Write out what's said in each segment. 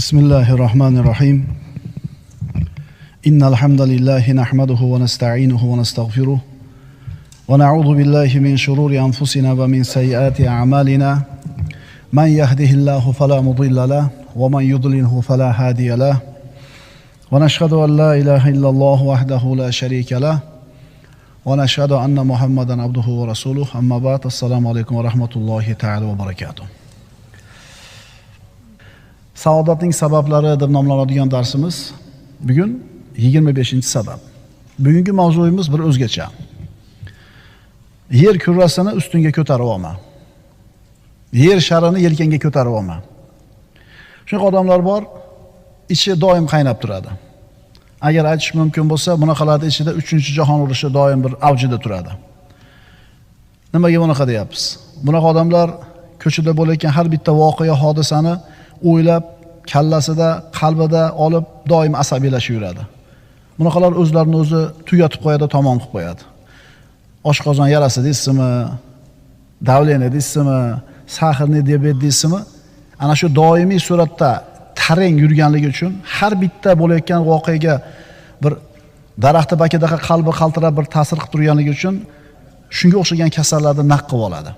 بسم الله الرحمن الرحيم إن الحمد لله نحمده ونستعينه ونستغفره ونعوذ بالله من شرور أنفسنا ومن سيئات أعمالنا من يهده الله فلا مضل له ومن يضلله فلا هادي له ونشهد أن لا إله إلا الله وحده لا شريك له ونشهد أن محمدا عبده ورسوله أما بعد السلام عليكم ورحمة الله تعالى وبركاته. Saodatning sabablari deb nomlanadigan darsimiz bugun 25-sabab. Bugungi mavzuyimiz bir o'zgacha. Yer kurrasini ustunga ko'tarib olma. Yer sharini yelkangga ko'tarib olma. Shunaqa odamlar bor, ichi doim qaynab turadi. Agar aytish mumkin bo'lsa, bunaqalarning ichida 3-jahon urushi doim bir avjida turadi. Nimaga bunaqa deyapmiz? Bunaqa odamlar ko'chada bo'layotgan har bitta voqea, hodisani o'ylab, kallasida, qalbida olib doim asabiylashib yuradi. Bunaqalar o'zlarini o'zi tugatib qo'yadi, tamom qilib qo'yadi. Oshqozon yarasi deysizmi, davleniya deysizmi, sahrni diabet deysizmi, ana shu doimiy suratda tarang yurganligi uchun har bitta bo'layotgan voqeaga bir daraxtni bakidaqa qalbi qaltirab bir ta'sir qilib turganligi uchun shunga o'xshagan kasallarni naq qilib oladi.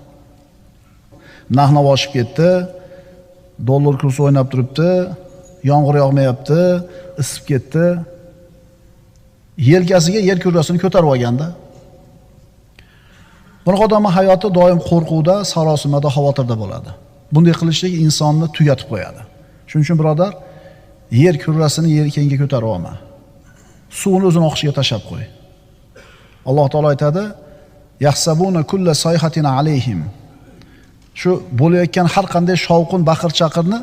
Narx-navo oshib ketdi, dollar kursi o'ynab turibdi, yomg'ir yog'mayapti, isib ketdi. Yelkasiga yer kurrasini ko'tarib olganda, bunaqa odamning hayoti doim qo'rquvda, sarosimada, xavotirda bo'ladi. Bunday qilishlik insonni tugatib qo'yadi. Shuning uchun birodar, yer kurrasini yelkangga ko'tarib olma. Suvni o'zini oqishiga tashab qo'y. Alloh taolo aytadi: "Yahsabuna kulla sayhatin alayhim." Shu bo'layotgan har qanday shovqin, baqir-chaqirni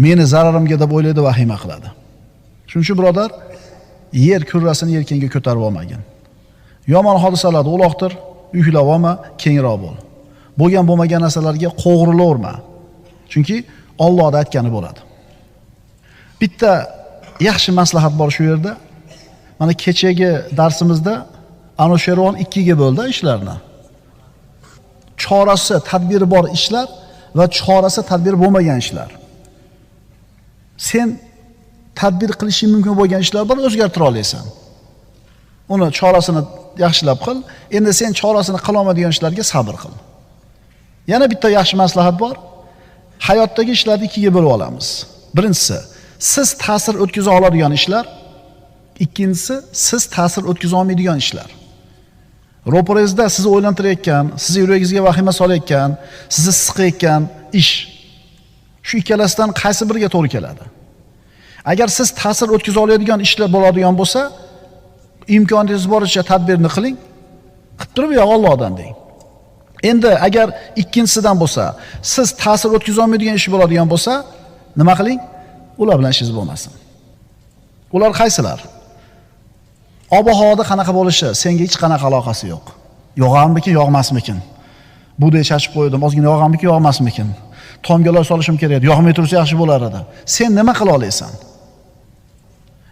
meni zararimga deb o'ylaydi, vahima qiladi. Shuning uchun birodar, yer kurrasini yelkangga ko'tarib olmagin. Yomon hodisalarni uloqtir, uylab olma, kengroq bo'l. Bo'lgan bo'lmagan narsalarga qo'g'rilaverma. Chunki Allohning aytgani bo'ladi. Bitta yaxshi maslahat bor shu yerda. Mana kechagi darsimizda Anoshervon 2ga bo'ldi ishlarni. Chorasi tadbiri bor ishlar va chorasi tadbiri bo'lmagan ishlar. Sen tadbir qilishing mumkin bo'lgan ishlar bor, o'zgartira olasan. Uni chorasini yaxshilab qil. Endi sen chorasini qila olmaydigan ishlarga sabr qil. Yana bitta yaxshi maslahat bor. Hayotdagi ishlarni 2ga bo'lib olamiz. Birinchisi, siz ta'sir o'tkaza oladigan ishlar, ikkinchisi, siz ta'sir o'tkaza olmaydigan ishlar. Ro'parangizda sizni o'ylantirayotgan, sizni yuragingizga vahima solayotgan, sizni siqayotgan ish. Shu ikkalasidan qaysi biriga to'g'ri keladi? Agar siz ta'sir o'tkaza oladigan ishlar bo'ladigan bo'lsa, imkoningiz boricha tadbirni qiling. Qilib turib yo'q Allohdan deng. Endi agar ikkinchisidan bo'lsa, siz ta'sir o'tkaza olmaydigan ish bo'ladigan bo'lsa, nima qiling? Ular bilan ishingiz bo'lmasin. Ular qaysilar? Ob-havoda qanaqa bo'lishi senga hech qanaqa aloqasi yo'q. Yog'armikin, yog'masmikin? Buday chachib qo'ydim, ozgina yog'armikin, yog'masmikin? Tomgalar solishim kerak edi, yog'may tursa yaxshi bo'lar edi. Sen nima qila olasan?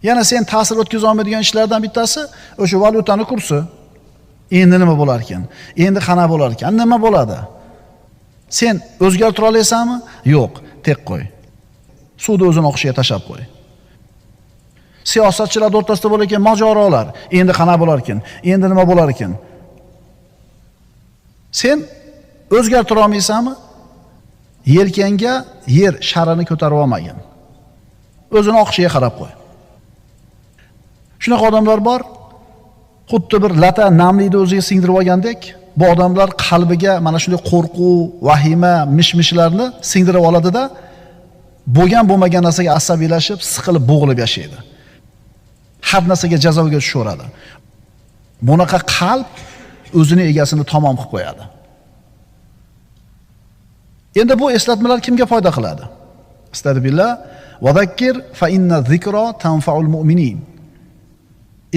Yana sen ta'sir o'tkaza olmaydigan ishlardan bittasi o'sha valyutani kursi. Endi nima bo'lar ekan? Endi qana bo'lar ekan? Nima bo'ladi? Sen o'zgartira olasanmi? Yo'q, tek qo'y. Suvni o'zini oqishiga tashab qo'y. Siyosatchilar o'rtasida bo'layotgan mojarolar, endi qana bo'lar ekan? Endi nima bo'lar ekan? Sen o'zgartira olmaysanmi? Yelkangga yer sharini ko'tarib olmagin. O'zini oqishiga qarab qo'y. Shunaqa odamlar bor, xuddi bir lata namlikni o'ziga singdirib olgandek, bu odamlar qalbiga mana shunday qo'rquv, vahima, mish-mishlarni singdirib oladi-da, bo'lgan bo'lmagan narsaga asabiylashib, siqilib, bo'g'ilib yashaydi. Har narsaga jazoga tushaveradi. Bunaqa qalb o'zining egasini tamom qilib qo'yadi. Endi bu eslatmalar kimga foyda qiladi? Astagfirullah va zakkir fa inna zikra tanfa'ul mu'minin.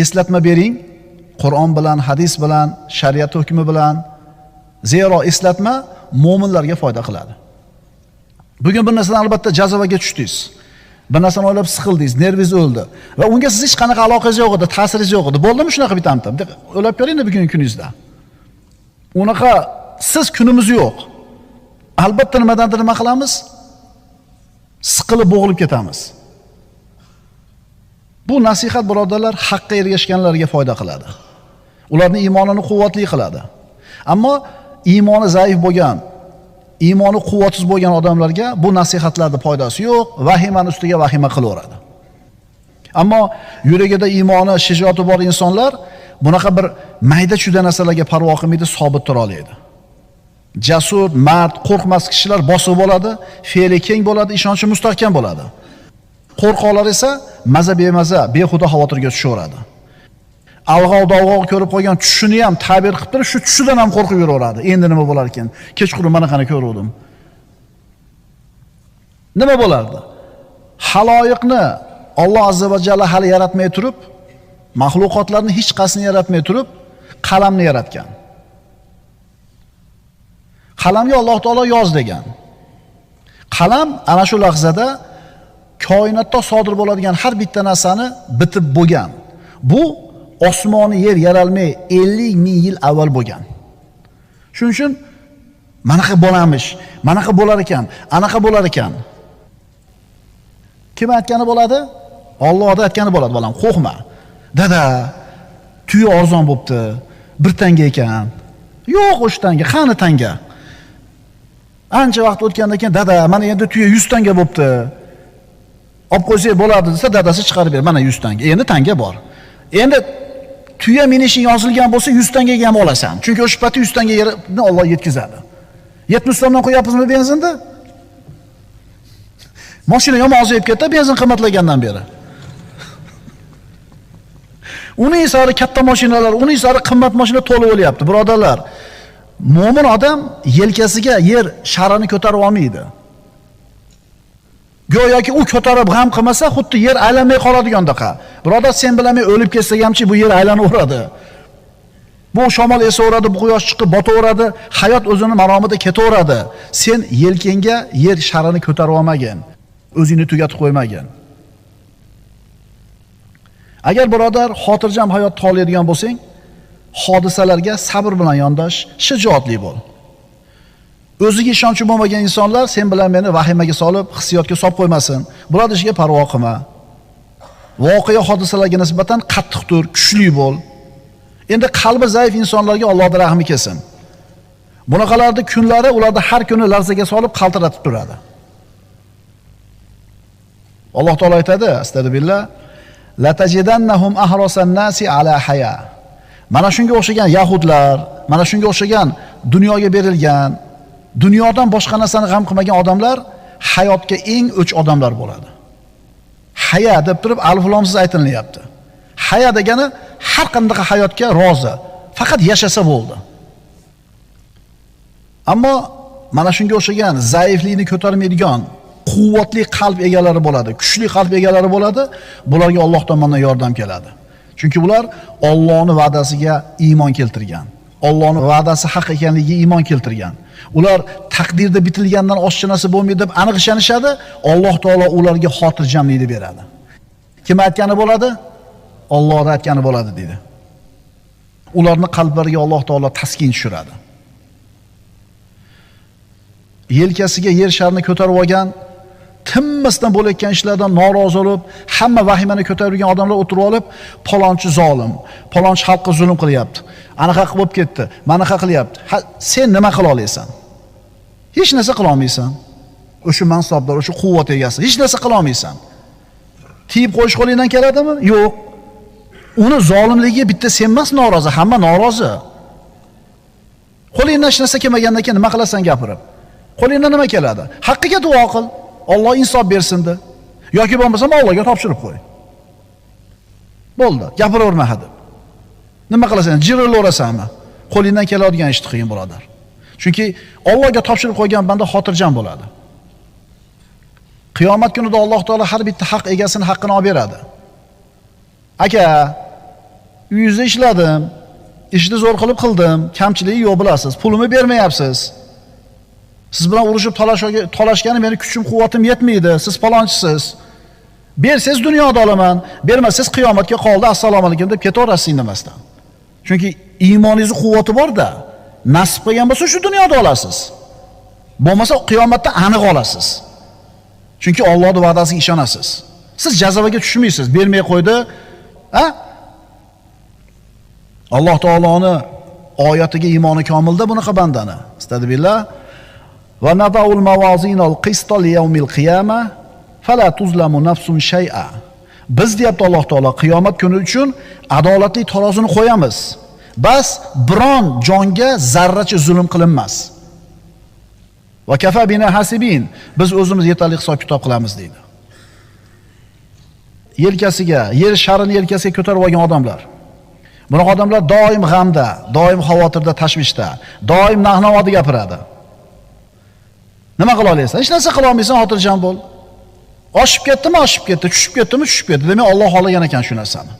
Eslatma bering, Qur'on bilan, hadis bilan, shariat hukmi bilan. Zero eslatma mu'minlarga foyda qiladi. Bugun bir narsadan albatta jazoga tushdingiz. Bir narsani o'ylab siqildingiz, nervingiz o'ldi va unga siz hech qanaqa aloqangiz yo'q edi, ta'siringiz yo'q edi. Bo'ldimi shunaqa bitamda? O'ylab ko'ring bugungi kuningizda. Unaqa siz kunimiz yo'q. Albatta nimadandir nima qilamiz? Siqilib bo'g'ilib ketamiz. Bu nasihat birodarlar haqqa ergashganlarga foyda qiladi. Ularning iymonini quvvatli qiladi. Ammo iymoni zaif bo'lgan, iymoni quvvatsiz bo'lgan odamlarga bu nasihatlarda foydasi yo'q, vahimani ustiga vahima qilaveradi. Ammo yuragida iymoni, shijoati bor insonlar bunaqa bir mayda-chuda narsalarga parvo qilmaydi, sobit tura oladi. Jasur, mard, qo'rqmas kishilar bosiq bo'ladi, fe'li keng bo'ladi, ishonchi mustahkam bo'ladi. Qo'rqoqlar esa maza-bemaza, behuda xavotirga tushaveradi. Alg'ov-davg'ov ko'rib qo'ygan tushini ham ta'bir qilib turib, shu tushidan ham qo'rqib yuraveradi. Endi nima bo'lar ekan? Kechqurun mana qani ko'ruvdim. Nima bo'lardi? Haloyiqni Alloh azza va jalla hali yaratmay turib, mahluqotlarni hech qaysini yaratmay turib, qalamni yaratgan. Qalamga Alloh taolo yoz degan. Qalam ana shu lahzada koinotda sodir bo'ladigan har bitta narsani bitib bo'lgan. Bu osmoni yer yaralmay 50 ming yil avval bo'lgan. Shuning uchun manaqa bo'lamish, manaqa bo'lar ekan, anaqa bo'lar ekan. Kim aytgani bo'ladi? Allohda aytgani bo'ladi, bolam, qo'rqma. Dada, tuya arzon bo'pti, 1 tanga ekan. Yo'q, o'sha tanga, qani tanga? Ancha vaqt o'tgandan keyin dada, mana endi tuya 100 tanga bo'pti. Olib qo'ysak bo'ladi desa, dadasi chiqarib ber, mana 100 tanga. Endi tanga bor. Endi tuya minishing yozilgan bo'lsa 100 tangaga ham olasan. Chunki o'sha pati 100 tangaga Alloh yetkazadi. 70 so'mdan qo'yapsizmi benzinni? Mashina ham ozayib ketdi, benzin qimmatlagandan beri. Uning sari katta mashinalar, uning sari qimmat mashina to'lib o'lyapti, birodarlar. Mo'min odam yelkasiga yer sharini ko'tarib olmaydi. Go'yoki u ko'tarib g'am qilmasa, xuddi yer aylanmay qoladigandaqa. Birodar, sen bilan men o'lib ketsak hamchi bu yer aylanaveradi. Bu shamol esaveradi, bu quyosh chiqib botaveradi, hayot o'zini maromida ketaveradi. Sen yelkangga yer sharini ko'tarib olmagin, o'zingni tugatib qo'ymagin. Agar birodar xotirjam hayot to'laydigan bo'lsang, hodisalarga sabr bilan yondosh, shijoatli bo'l. O'ziga ishonchi bo'lmagan insonlar sen bilan meni vahimaga solib, hissiyotga solib qo'ymasin. Bular ishiga parvo qilma. Voqea hodisalarga nisbatan qattiq tur, kuchli bo'l. Endi qalbi zaif insonlarga Allohning rahmi kelsin. Bunaqalarda kunlari ularni har kuni larzaga solib qaltiratib turadi. Alloh taolo aytadi, astagfirullah, la tajidannahum ahrasan nasi ala haya. Mana shunga o'xshagan yahudlar, mana shunga o'xshagan dunyoga berilgan, dunyodan boshqa narsani g'am qilmagan odamlar hayotga eng o'ch odamlar bo'ladi. Haya deb turib alif lomsiz aytilyapti. Haya degani har qanday hayotga rozi, faqat yashasa bo'ldi. Ammo mana shunga o'xshagan zaiflikni ko'tarmaydigan, quvvatli qalb egalari bo'ladi, kuchli qalb egalari bo'ladi. Bularga Alloh tomonidan yordam keladi. Chunki ular Allohning va'dasiga iymon keltirgan. Allohning va'dasi haq ekanligiga iymon keltirgan. Ular taqdirda bitilgandan oshcha narsa bo'lmaydi deb aniq ishonishadi. Alloh taolo ularga xotirjamlikni beradi. Kim aytgani bo'ladi? Alloh aytgani bo'ladi dedi. Ularning qalblariga Alloh taolo taskin tushiradi. Yelkasiga yer sharini ko'tarib olgan, tinmasdan bo'layotgan ishlardan norozi bo'lib, hamma vahimani ko'targan odamlar o'tirib olib, palonchi zolim, palonchi xalqqa zulm qilyapti. Anaqa qilib bo'lib ketdi, manaqa qilyapti. Sen nima qila olasan? Hech narsa qila olmaysan. O'sha mansabdor, o'sha quvvat egasi, hech narsa qila olmaysan. Tiyib qo'yish qo'lingdan keladimi? Yo'q. Uni zolimligiga bitta sen emas norozi, hamma norozi. Qo'lingdan hech narsa kelmagandan keyin nima qilasan gapirib? Qo'lingdan nima keladi? Haqqiga duo qil. Alloh insof bersin de. Yoki bo'lmasa Allohga topshirib qo'y. Bo'ldi, gapiraverma hadeb. Nima qilasan? Jirilaverasanmi? Qo'lingdan keladigan ishni qiyin birodar. Chunki Allohga topshirib qo'ygan banda xotirjam bo'ladi. Qiyomat kunida Alloh taolo har bitta haq egasini haqqini olib beradi. Aka, uyingizda ishladim, ishni zo'r qilib qildim, kamchiligi yo'q bilasiz, pulimni bermayapsiz. Siz bilan urushib talashgani meni kuchim, quvvatim yetmaydi. Siz palonchisiz. Bersiz dunyoda olaman, bermasiz qiyomatga qoldi, assalomu alaykum deb ketaverasiz indamasdan. Chunki iymoningiz quvvati bor-da, nasib qilgan bo'lsa shu dunyoda olasiz. Bo'lmasa qiyomatda aniq olasiz. Chunki Allohning va'dasiga ishonasiz. Siz jazobaga tushmaysiz, bermay qo'ydi. Ha? Alloh taoloning oyatiga iymoni komilda bunaqa bandani. Astagfirullah. Va nada'ul mawazinal qista li yawmil qiyamah fala tuzlamu nafsun shay'a. Biz deyapti Alloh taolo qiyomat kuni uchun adolatli tarozini qo'yamiz. Bas biron jonga zarracha zulm qilinmas. Va kafa bina hasibin. Biz o'zimiz yetarli hisob kitob qilamiz deydi. Yelkasiga, yer sharini yelkasiga ko'tarib olgan odamlar. Bunaqa odamlar doim g'amda, doim xavotirda, tashvishda, doim nahnovada gapiradi. Nima qila olasan? Hech narsa qila olmaysan, xotirjam bo'l. Oshib ketdimi, oshib ketdi, tushib ketdimi, tushib ketdi. Demak, Alloh xohlagan ekan shu narsani.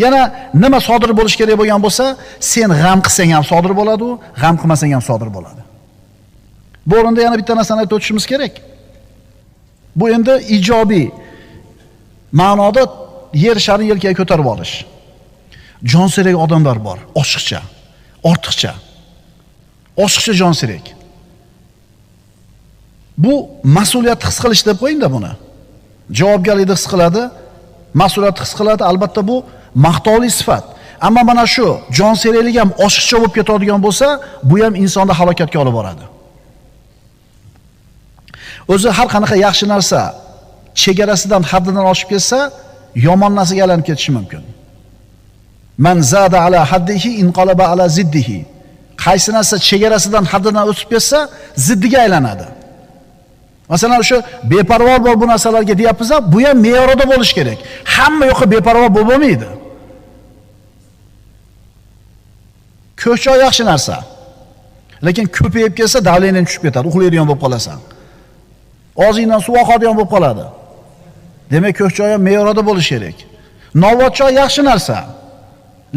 Yana nima sodir bo'lish kerak bo'lgan bo'lsa, sen g'am qilsang ham sodir bo'ladi u, g'am qilmasang ham sodir bo'ladi. Bu o'rinda yana bitta narsani aytib o'tishimiz kerak. Bu endi ijobiy ma'noda yer sharini yelkaga ko'tarib olish. Jonsirak odamlar bor, oshiqcha, ortiqcha. Oshiqcha jonsirak. Bu mas'uliyatni his qilish deb qo'yingda buni. Javobgarlikni his qiladi, mas'uliyatni his qiladi, albatta bu maqtovli sifat. Ammo mana shu jonsiraklik ham oshiqcha bo'lib ketadigan bo'lsa, bu ham insonni halokatga olib boradi. O'zi har qanaqa yaxshi narsa chegarasidan, haddidan oshib ketsa, yomon narsaga aylanib ketishi mumkin. Man zada ala haddihi inqalaba ala ziddihi. Qaysi narsa chegarasidan, haddidan o'tib ketsa, ziddiga aylanadi. Masalan, o'sha beparvo bo'l bu narsalarga deyapmiz, bu ham me'yorida bo'lish kerak. Hamma yo'qqa beparvo bo'lmaydi. Ko'choq yaxshi narsa. Lekin ko'payib kelsa, davleniyang tushib ketadi, uxlaydigan bo'lib qolasan. Og'zingdan suv oqadigan bo'lib qoladi. Demak, ko'choq ham me'yorida bo'lish kerak. Novvochoq yaxshi narsa.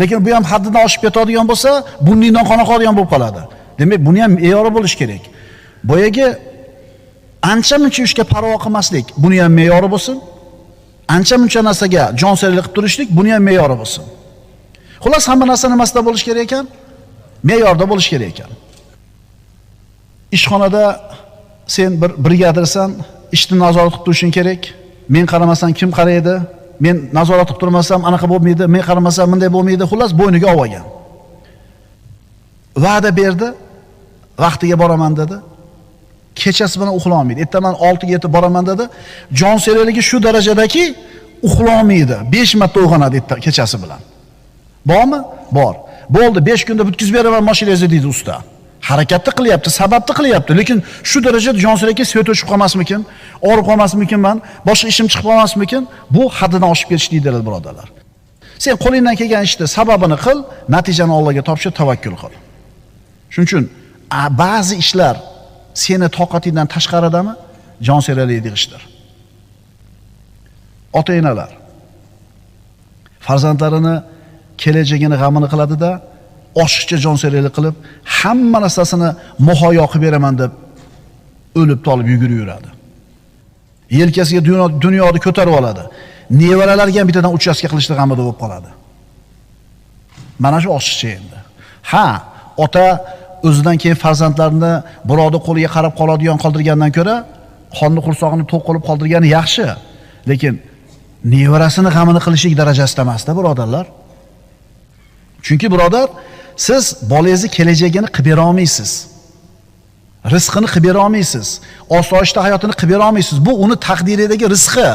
Lekin bu ham haddidan oshib ketadigan bo'lsa, burningdan qon oqadigan bo'lib qoladi. Demak, buni ham me'yori bo'lish kerak. Boyagi ancha-muncha ishga parvo qilmaslik, buni ham me'yori bo'lsin. Ancha-muncha narsaga jonsiraklik qilib turishlik, buni ham me'yori bo'lsin. Xullas, hamma narsa nimasida bo'lish kerak ekan? Me'yorda bo'lish kerak ekan. Ishxonada sen bir brigadirsan, ishni nazorat qilib turishing kerak. Men qaramasam kim qaraydi? Men nazorat qilib turmasam anaqa bo'lmaydi, men qaramasam bunday bo'lmaydi. Xullas, bo'yniga olgan. Va'da berdi, vaqtiga boraman dedi. Kechasi bilan uxlolmaydi. Ertaman 6 ga yetib boraman dedi. Jonsirakligi shu darajadaki uxlolmaydi. 5 marta uyg'onadi kechasi bilan. Bormi? Bor. Bo'ldi, 5 kunda bitkizib beraman mashinangizni deydi usta. Harakatni qilyapti, sababni qilyapti, lekin shu darajada jonsirakka svet o'chib qolmasmikin, og'rib qolmasmikinman, boshqa ishim chiqib qolmasmikin, bu haddidan oshib ketish deydilar, birodarlar. Sen qo'lingdan kelgan ishni sababini qil, natijani Allohga topshir, tavakkul qil. Shuning uchun ba'zi ishlar seni toqatingdan tashqaridami? Jonsiraklik ishdir. Ota-onalar farzandlarini kelajagini g'amini qiladi-da, oshiqcha jonsiraklik qilib, hamma narsasini muhayyo qilib beraman deb o'lib tolib yugurib yuradi. Yelkasiga dunyoni ko'tarib oladi. Nevaralarga ham bittadan uchastka qilishni g'amida bo'lib qoladi. Mana shu oshiqcha endi. Ha, ota o'zidan keyin farzandlarini birovning qo'liga qarab qoladigan qoldirgandan ko'ra, qonni qursog'ini to'q qilib qoldirgani yaxshi. Lekin nevarasini g'amini qilishlik darajasida emasda, birodarlar. Chunki birodar, siz bolangizni kelajagini qilib bera olmaysiz. Rizqini qilib bera olmaysiz. Osoyishta hayotini qilib bera olmaysiz. Bu uni taqdiridagi rizqi.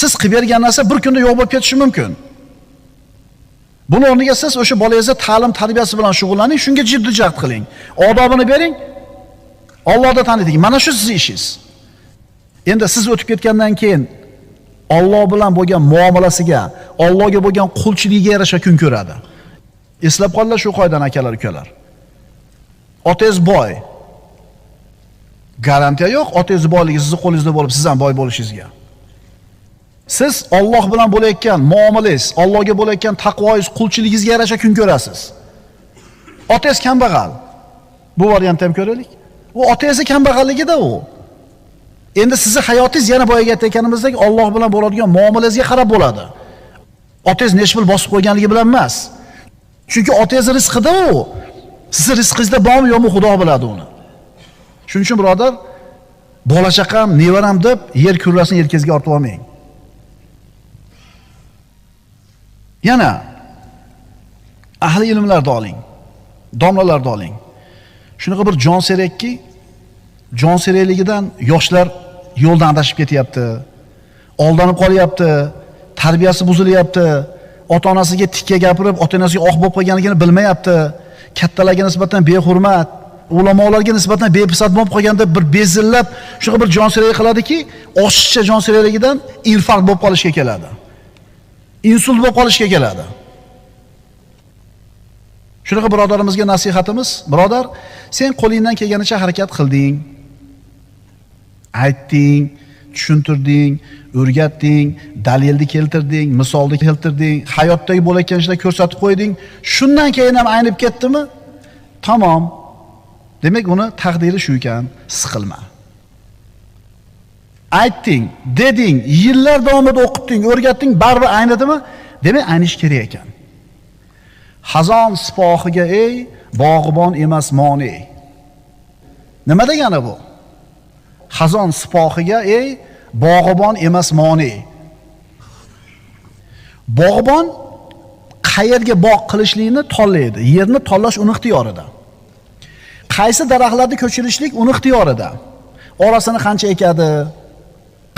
Siz qilib bergan narsa bir kunda yo'q bo'lib ketishi mumkin. Buni o'rniga siz o'sha bolangizni ta'lim tarbiyasi bilan shug'ullaning, shunga jiddiy jahd qiling. Odobini bering. Allohda taniting. Mana shu sizning ishingiz. Endi siz o'tib ketgandan keyin Alloh bilan bo'lgan muomalasiga, Allohga bo'lgan qulchiligiga yarasha kun ko'radi. Eslab qolinglar shu qoidani, akalar, ukalar. Otangiz boy. Garantiya yo'q, otangiz boyligi sizning qo'lingizda bo'lib, siz ham boy bo'lishingizga. Siz Alloh bilan bo'layotgan muomalangiz, Allohga bo'layotgan taqvoingiz, qulchiligingizga yarasha kun ko'rasiz. Otangiz kambag'al. Bu variantni ham ko'raylik. U otangiz kambag'alligida u. Endi sizning hayotingiz yana boyaga aytganimizdek Alloh bilan bo'ladigan muomalangizga qarab bo'ladi. Otangiz nechpil bosib qo'yganligi bilan emas. Chunki otangiz rizqida u. Sizning rizqingizda bormi yo'qmi Xudo biladi uni. Shuning uchun birodar, bola chaqam, nevaram deb yer kurrasini yelkangizga ortib olmang. Yana ahli ilmlarni oling, domlalarni oling. Shunaqa bir jon serakki, jon serakligidan yoshlar yo'ldan adashib ketyapti, oldanib qolyapti, tarbiyasi buzilyapti, ota-onasiga tikka gapirib, ota-onasiga oq bo'lib qolganligini bilmayapti, kattalarga nisbatan behurmat, ulamolarga nisbatan bepisat bo'lib qolganda bir bezillab, shunaqa bir jon serak qiladiki, oshiqcha jon serakligidan infarkt bo'lib qolishga keladi. Insult bo'lib qolishga keladi. Shunaqa birodarimizga nasihatimiz, birodar, sen qo'lingdan kelganicha harakat qilding, aytding, tushuntirding, o'rgatding, dalilni keltirding, misolni keltirding, hayotdagi bo'layotgan ishlar ko'rsatib qo'yding. Shundan keyin ham aynib ketdimi? Tamom. Demak, uni taqdiri shu ekan, siqilma. Aytding, deding, yillar davomida o'qitding, o'rgatding, baribir aynidimi? Demak, aynish kerak ekan. Xazon sipohiga ey, bog'ibon emas moni. Nima degani bu? Xazon sipohiga ey, bog'ibon emas moni. Bog'ibon qayerga bog' qilishlikni tanlaydi. Yerni tanlash uning ixtiyorida. Qaysi daraxtlarni ko'chirishlik uning ixtiyorida. Orasini qancha ekadi,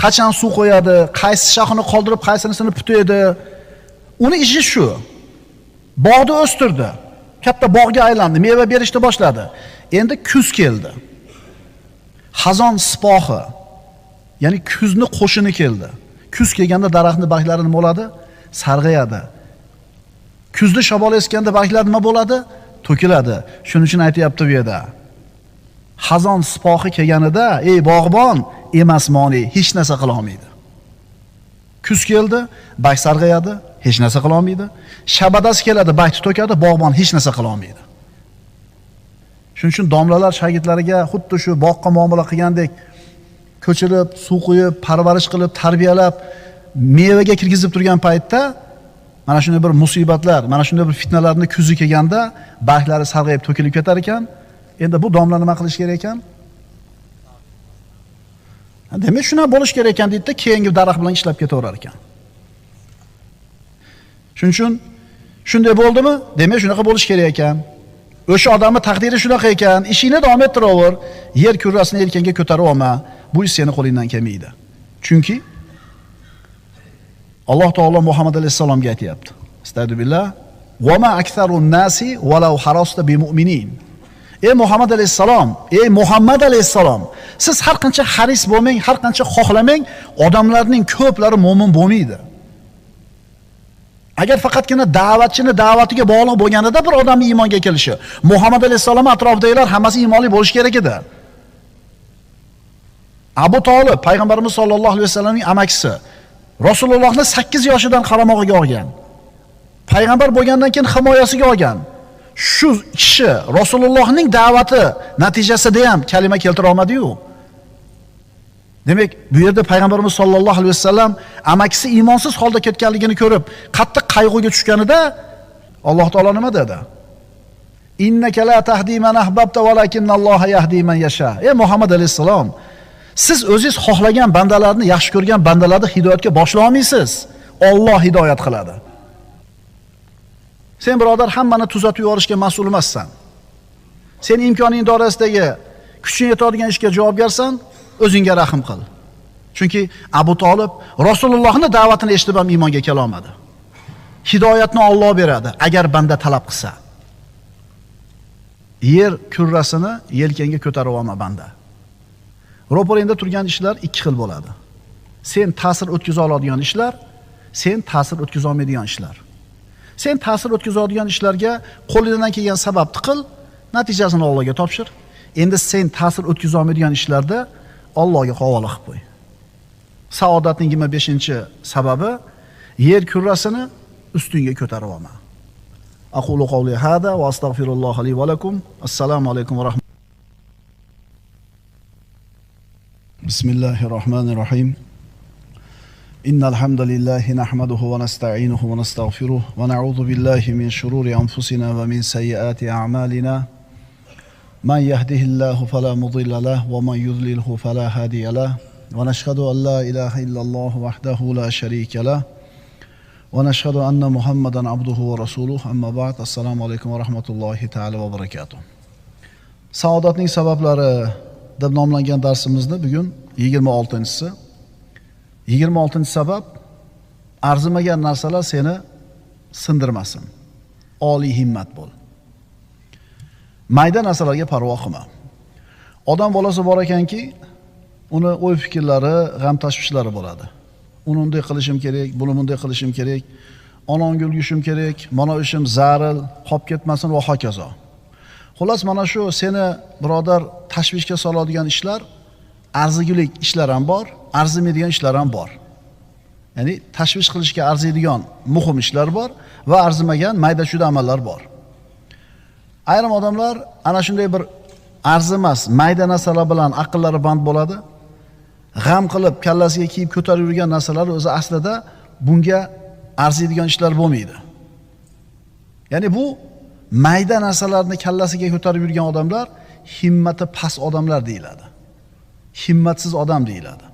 qachon suv qo'yadi, qaysi shoxini qoldirib, qaysinisini putaydi. Uni ishi shu. Bog'ni o'stirdi. Katta bog'ga aylandi, meva berishni boshladi. Endi kuz keldi. Xazon sipohi, ya'ni kuzni qo'shini keldi. Kuz kelganda daraxtning barglari nima bo'ladi? Sarg'ayadi. Kuzda shamol esganda barglar nima bo'ladi? To'kiladi. Shuning uchun aytayapti bu yerda. Xazon sipohi kelganida, ey bog'bon emas moni, hech narsa qila olmaydi. Kuz keldi, barg sarg'ayadi, hech narsa qila olmaydi. Shabadasi keladi, bargni to'kadi, bog'bon hech narsa qila olmaydi. Shuning uchun domlalar shogirdlariga xuddi shu boqqa muomala qilgandek ko'chirib, suv quyib, parvarish qilib, tarbiyalab, mevaga kirgizib turgan paytda mana shunday bir musibatlar, mana shunday bir fitnalarni kuzi kelganda barglari sarg'ayib to'kilib ketar ekan. Endi bu domla nima qilish kerak ekan? Demak, shuna bo'lish kerak ekan deydi-da, keyingi daraxt bilan ishlab ketaverar ekan. Shuning uchun shunday bo'ldimi? Demak, shunaqa bo'lish kerak ekan. O'sha odamning taqdiri shunaqa ekan, ishingni davom ettiraver, yer kurrasini yelkangga ko'tarib olma. Bu ish seni qo'lingdan kelmaydi. Chunki Alloh taolo Muhammad alayhisalomga aytayapti. Astagfirullah. Va ma aktharun nasi walau harasta bi mu'minin. Ey Muhammad alayhisalom, ey Muhammad alayhisalom, siz har qancha haris bo'lmang, har qancha xohlamang, odamlarning ko'plari mo'min bo'lmaydi. Agar faqatgina da'vatchini da'vatiga bog'liq bo'lganida bir odamning iymonga kelishi, Muhammad alayhisalom atrofidagilar hammasi iymonli bo'lish kerak edi. Abu Talib, payg'ambarimiz sollallohu alayhi vasallamning amakisi, Rasulullohni 8 yoshidan qaramog'iga olgan. Payg'ambar bo'lgandan keyin himoyasiga olgan. Shu kishi Rasulullohning da'vati natijasida ham kalima keltira olmadi-yu. Demak, bu yerda payg'ambarimiz sollallohu alayhi vasallam amakisi iymonsiz holda ketganligini ko'rib, qattiq qayg'uga tushganida Alloh taolo nima dedi? Innaka la tahdi man ahbabta walakinalloha yahdi man yasha. Ey Muhammad alayhisalom, siz o'zingiz xohlagan bandalarni, yaxshi ko'rgan bandalarni hidoyatga boshlay olmaysiz. Alloh hidoyat qiladi. Sen birodar hammani tuzatib yuborishga mas'ul emassan. Sen imkoning doirasidagi kuching yetadigan ishga javobgarsan, o'zingga rahim qil. Chunki Abu Talib Rasulullohning da'vatini eshitib ham iymonga kela olmadi. Hidoyatni Alloh beradi agar banda talab qilsa. Yer kurrasini yelkangga ko'tarib olma banda. Ro'paringda turgan ishlar ikki xil bo'ladi. Sen ta'sir o'tkaza oladigan ishlar, sen ta'sir o'tkaza olmaydigan ishlar. Sen ta'sir o'tkazadigan ishlarga qo'lingdan kelgan sababni qil, natijasini Allohga topshir. Endi sen ta'sir o'tkaza olmaydigan ishlarda Allohga havola qilib qo'y. Saodatning 25-sababi yer kurrasini ustunga ko'tarib olma. Aqulu qawli hada va astagfirulloh li va lakum. Assalomu alaykum va rahmatulloh. Bismillahirrahmanirrahim. Innal hamdalillahi nahmaduhu va nasta'inuhu va nastaghfiruh va na'udzu billahi min shururi anfusina va min sayyiati a'malina. من يهده الله فلا مضل له ومن يضلله فلا هادي له ونشهد أن لا إله إلا الله وحده لا شريك له ونشهد أن محمدا عبده ورسوله أما بعد السلام عليكم ورحمة الله تعالى وبركاته. Saodatning sabablari deb nomlangan darsimizni bugun 26-si. 26-sabab arzimagan narsalar seni sindirmasin. Oliy himmat bo'l. Mayda narsalarga parvo qilma. Odam bolasi bor ekanki, uni o'y fikrlari, g'am tashvishlari bo'ladi. Uni unday qilishim kerak, buni bunday qilishim kerak, onamga ulgishim kerak, mana ishim zaril, qolib ketmasin va hokazo. Xullas mana shu seni birodar tashvishga soladigan ishlar, arzigulik ishlar ham bor, arzimaydigan ishlar ham bor. Ya'ni tashvish qilishga arziydigan muhim ishlar bor va arzimagan mayda-chuda amallar bor. Ayrim odamlar ana shunday bir arzimas mayda narsalar bilan aqllari band bo'ladi. G'am qilib kallasiga kiyib ko'tarib yurgan narsalar o'zi aslida bunga arziydigan ishlar bo'lmaydi. Ya'ni bu mayda narsalarni kallasiga ko'tarib yurgan odamlar himmati past odamlar deyiladi. Himmatsiz odam deyiladi.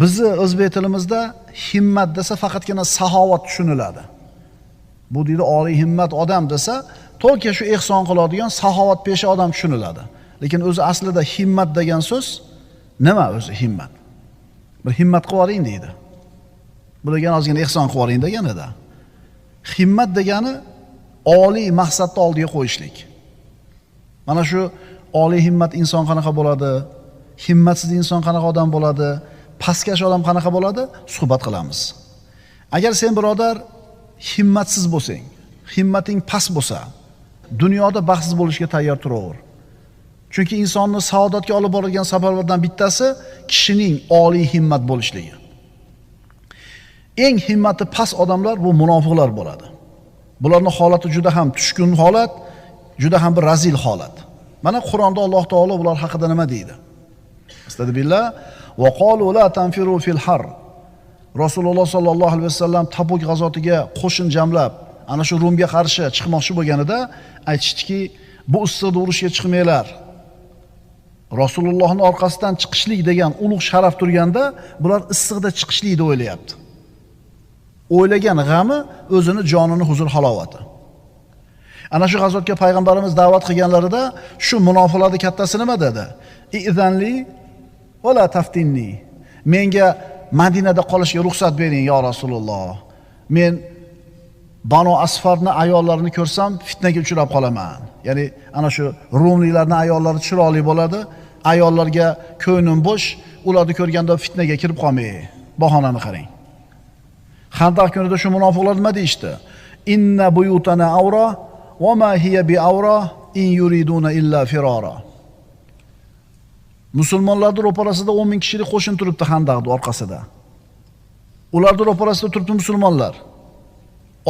Bizni o'zbek tilimizda himmat desa faqatgina saxovat tushuniladi. Bu deydi oliy himmat odam desa, to'g'ri shu ehson qiladigan saxovat pesha odam tushuniladi. Lekin o'zi aslida himmat degan so'z nima o'zi himmat? Bir himmat qilib oling deydi. Bu degan ozgina ehson qilib oling deganida. Himmat degani oliy maqsadni oldiga qo'yishlik. Mana shu oliy himmat inson qanaqa bo'ladi? Himmatsiz inson qanaqa odam bo'ladi? Pastkash odam qanaqa bo'ladi? Suhbat qilamiz. Agar sen birodar himmatsiz bo'lsang, himmating past bo'lsa, dunyoda baxtsiz bo'lishga tayyor turaver. Chunki insonni saodatga olib boradigan sabablardan bittasi kishining oliy himmat bo'lishligi. Eng himmati past odamlar bu munofiqlar bo'ladi. Bularning holati juda ham tushkun holat, juda ham bir razil holat. Mana Qur'onda Alloh taolo ular haqida nima deydi? Astagfirullah va qalu la tanfiru fil har. Rasululloh sallallohu alayhi vasallam Tabuk g'azotiga qo'shin jamlab, ana shu Rumga qarshi chiqmoqchi bo'lganida aytishdiki, bu issiqda urushga chiqmanglar. Rasulullohning orqasidan chiqishlik degan ulug' sharaf turganda, bular issiqda chiqishlikni o'ylayapti. O'ylagan g'ami o'zini jonini huzur halovati. Ana shu g'azotga payg'ambarimiz da'vat qilganlarida shu munofiqlarning kattasi nima dedi? Izanli va la taftinni. Menga Madinada qolishga ruxsat bering ya Rasululloh. Men Banu Asfarning ayollarini ko'rsam fitnaga uchrab qolaman. Ya'ni ana shu Rumliklarning ayollari chiroyli bo'ladi, ayollarga ko'nglim bo'sh, ularni ko'rganda fitnaga kirib qolmay. Bahonani qarang. Xandaq kunida shu munofiqlar nima deyishdi? Inna buyutana awra va ma hiya bi awra in yuriduna illa firara. Musulmonlarning ro'parasida 10 ming kishilik qo'shin turibdi Xandaqning orqasida. Ularning ro'parasida turibdi musulmonlar.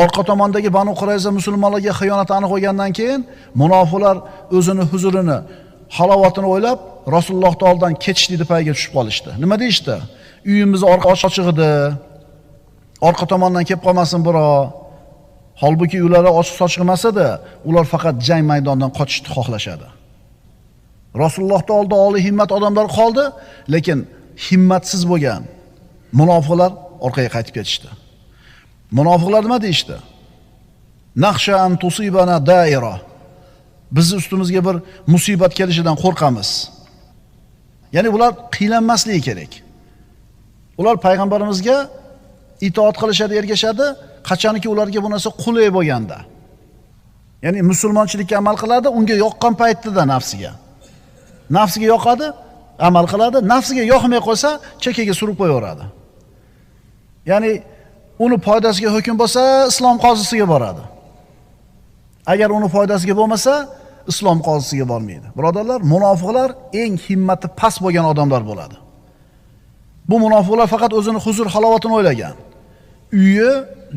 Orqa tomondagi Banu Qurayza musulmonlarga xiyonat aniq bo'lgandan keyin munofiqlar o'zini huzurini, halovatini o'ylab Rasulullohning oldidan ketishlikni payiga tushib qolishdi. Nima deyishdi? Uyimiz orqa ochiq edi. Orqa tomondan kelib qolmasin birov. Holbuki uylari ochiq-sochiq emas edi, ular faqat jang maydonidan qochishni xohlashadi. Rasulullohning oldida oliy himmat odamlar qoldi, lekin himmatsiz bo'lgan munofiqlar orqaga qaytib ketishdi. Munofiqlar nima deyishdi? Naqsha an tusibana daira. Biz ustimizga bir musibat kelishidan qo'rqamiz. Ya'ni ular qiylanmasligi kerak. Ular payg'ambarimizga itoat qilishadi, ergashadi, qachonki ularga bu narsa qulay bo'lganda. Ya'ni musulmonchilikka amal qiladi, unga yoqqan paytida nafsiga. Nafsiga yoqadi, amal qiladi, nafsiga yoqmay qolsa, chekkaga surib qo'yaveradi. Ya'ni uni foydasiga hukm bo'lsa, islom qozisiga boradi. Agar uni foydasiga bo'lmasa, islom qozisiga bormaydi. Birodarlar, munofiqlar eng himmati past bo'lgan odamlar bo'ladi. Bu munofiqlar faqat o'zini huzur halovatini o'ylagan. Uyi,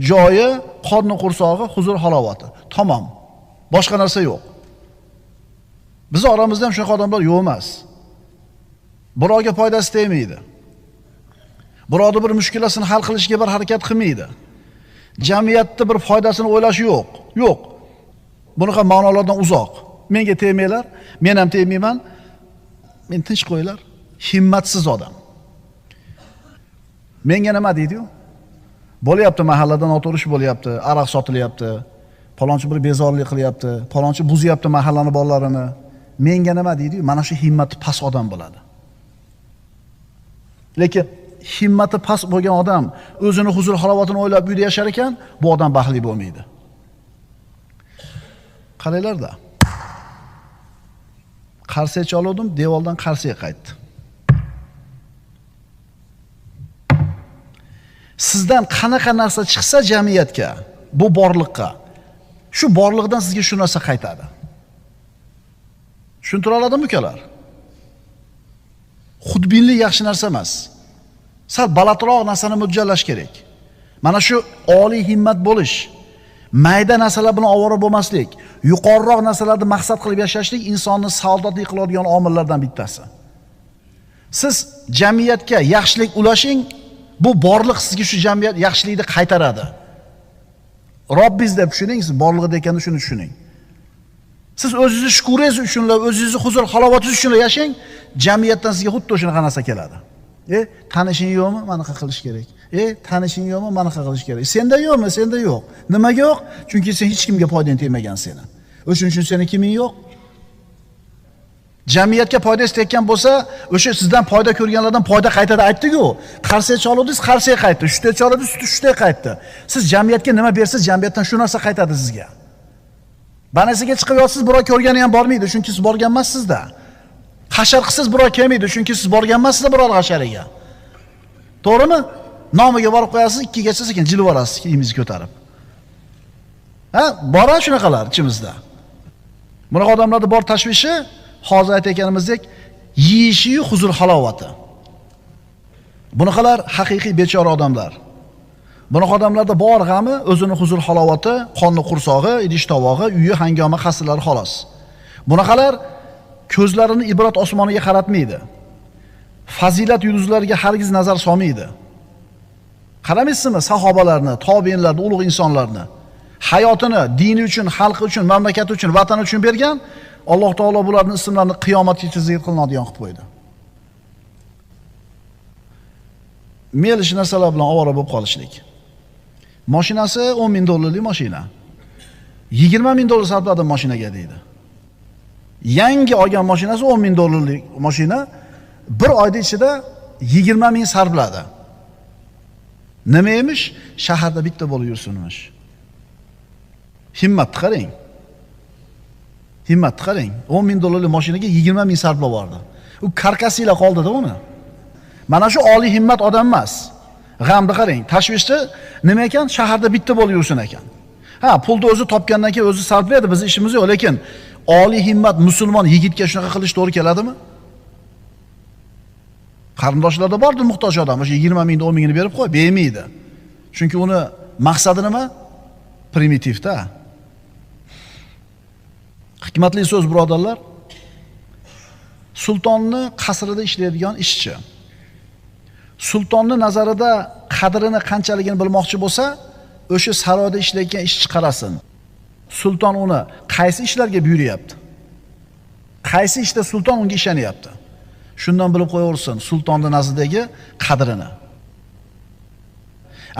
joyi, qorni qursog'i, huzur halovati. Tamom. Boshqa narsa yo'q. Biz oramizda ham shunaqa odamlar yo'q emas. Birovga foydasi tegmaydi. Birovning bir mushkulasini hal qilishga bir harakat qilmaydi. Jamiyatda bir foydasini o'ylash yo'q. Yo'q. Bunaqa ma'nolardan uzoq. menga tegmanglar, men ham tegmayman. Men tinch qo'yinglar. Himmatsiz odam. Menga nima deydi-yu? Bo'lyapti, mahalladan oturish bo'lyapti, aroq sotilyapti. Palonchi bir bezorlik qilyapti, palonchi buzyapti mahallani bolalarini. Menga nima deydi-yu? Mana shu himmati past odam bo'ladi. Lekin himmati past bo'lgan odam o'zini huzur halovatini o'ylab uyda yashar ekan, bu odam baxtli bo'lmaydi. Qaranglar-da. Qarsiga choluvdim, devordan qarsiga qaytdi. Sizdan qanaqa narsa chiqsa jamiyatga, bu borliqqa, shu borliqdan sizga shu narsa qaytadi. Tushuntira oladimmi ukalar? Xudbinlik yaxshi narsa emas. Sal balandroq narsani mo'ljallash kerak. Mana shu oliy himmat bo'lish, mayda narsalar bilan ovora bo'lmaslik, yuqoriroq narsalarni maqsad qilib yashashlik insonni saodatli qiladigan omillardan bittasi. Siz jamiyatga yaxshilik ulashing, bu borliq sizga shu jamiyat yaxshilikni qaytaradi. Robbingiz deb tushuning, siz borlig'ida ekanini shuni tushuning. Siz o'zingizni shukuringiz uchun, o'zingizni huzur halovatingiz uchun yashang, jamiyatdan sizga xuddi o'shunaqa narsa keladi. Tanishing yo'qmi? Mana qanaqa qilish kerak. Tanishing yo'qmi? Mana qanaqa qilish kerak. Senda yo'qmi? Senda yo'q. Nimaga yo'q? Chunki sen hech kimga foydang tegmagan seni. O'shuning uchun seni kiming yo'q? Jamiyatga foydasi tekkan bo'lsa, o'sha sizdan foyda ko'rganlardan foyda qaytadi aytdik-ku. Qarsiga choluvdingiz, qarsiga qaytdi. Shunday choluvdingiz, shunday qaytdi. Siz jamiyatga nima bersiz, jamiyatdan shu narsa qaytadi sizga. Banasiga chiqib yotsiz, birov ko'rgani ham bormaydi, chunki siz borgan emassizda. Hashar qilsiz, birov kelmaydi, chunki siz borgan emassizda biror hashariga. To'g'rimi? Nomiga borib qo'yasiz, 2 gacha sekin jilib olasiz, kiyingizni ko'tarib. Bora shunaqalar ichimizda. Bunaqa odamlarda bor tashvishi, hozir aytganimizdek, yeyishi huzur halovati. Bunaqalar haqiqiy bechora odamlar. Bunaqa odamlarda bor g'ami o'zini huzur halovati, qonni qursog'i, idish tovog'i, uyi hangoma xasilari xolos. Bunaqalar ko'zlarini ibrat osmoniga qaratmaydi. Fazilat yulduzlariga hargiz nazar solmaydi. Qaramaysizmi sahobalarni, tobiinlarni, ulug' insonlarni hayotini dini uchun, xalqi uchun, mamlakati uchun, vatani uchun bergan, Alloh taolo bularning ismlarini qiyomatgacha zikr qilinadigan qilib qo'ydi. Melish narsalar bilan ovora bo'lib qolishlik. Mashinasi $10,000 mashina. $20,000 sarfladim mashinaga deydi. Yangi olgan mashinasi $10,000 mashina, bir oyda ichida 20,000 sarfladi. Nima emish? Shaharda bitta bo'lib yursinmish. Himmat qarang. Himmat qarang. $10,000 mashinaga 20,000 sarflab bordi. U karkasiyla qoldi-da uni. Mana shu oliy himmat odam emas. G'amni qarang, tashvishni nima ekan? Shaharda bitta bo'lib yursin ekan. Pulni o'zi topgandan keyin o'zi sarflaydi, biz ishimiz yo'q, lekin oliy himmat musulmon yigitga shunaqa qilish to'g'ri keladimi? Qarindoshlarda bordi muhtoj odam, o'sha 20,000 10,000 berib qo'y, bermaydi. Chunki uni maqsadi nima? Primitivda. Hikmatli so'z birodarlar. Sultonni qasrida ishlaydigan ishchi. Sultonni nazarida qadrini qanchaligini bilmoqchi bo'lsa, o'sha saroyda ishlayotgan ishchi qarasin. Sulton uni qaysi ishlarga buyuryapti? Qaysi ishda sulton unga ishonyapti? Shundan bilib qo'yaversin sultonning nazardagi qadrini.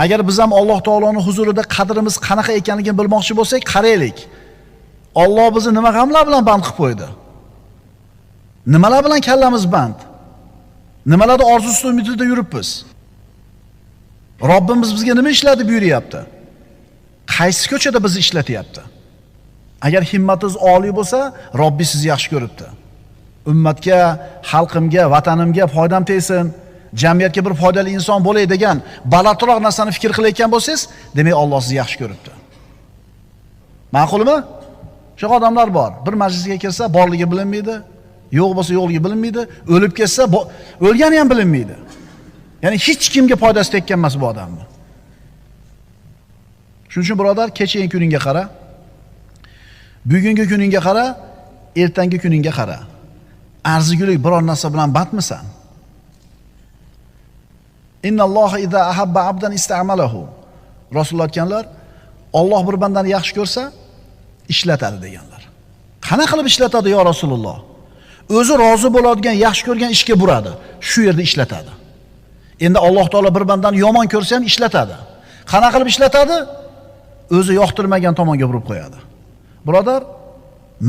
Agar biz ham Alloh taoloning huzurida qadrimiz qanaqa ekanligini bilmoqchi bo'lsak, qaraylik. Alloh bizni nima g'amlar bilan band qilib qo'ydi? Nimalar bilan kallamiz band? Nimalarda orzusi umidida yuribmiz? Robbimiz bizga nima ishlarni buyuryapti? Qaysi ko'chada bizni ishlatyapti? Agar himmatingiz oliy bo'lsa, Robbi sizni yaxshi ko'ribdi. Ummatga, xalqimga, vatanimga foydam tegsin, jamiyatga bir foydali inson bo'lay degan balandroq narsani fikr qilayotgan bo'lsangiz, demak Alloh sizni yaxshi ko'ribdi. Ma'qulmi? Shu odamlar bor. Bir majlisga kelsa, borligi bilinmaydi, yo'q bo'lsa yo'qligi bilinmaydi, o'lib ketsa, o'lgani ham bilinmaydi. Ya'ni hech kimga foydasi tekkan emas bu odamni. Shuning uchun birodar, kechagi kuningga qara, bugungi kuningga qara, ertangi kuningga qara. Arzigulik biror narsa bilan bandmisan? Innalloha iza ahabba abdan ista'malahu. Rasululloh aytganlar, Alloh bir bandani yaxshi ko'rsa, ishlatadi deganlar. qana qilib ishlatadi yo Rasululloh? O'zi rozi bo'ladigan, yaxshi ko'rgan ishga buradi. Shu yerda ishlatadi. Endi Alloh taolo bir bandani yomon ko'rsa ham ishlatadi. Qana qilib ishlatadi? O'zi yoqtirmagan tomonga burib qo'yadi. Birodar,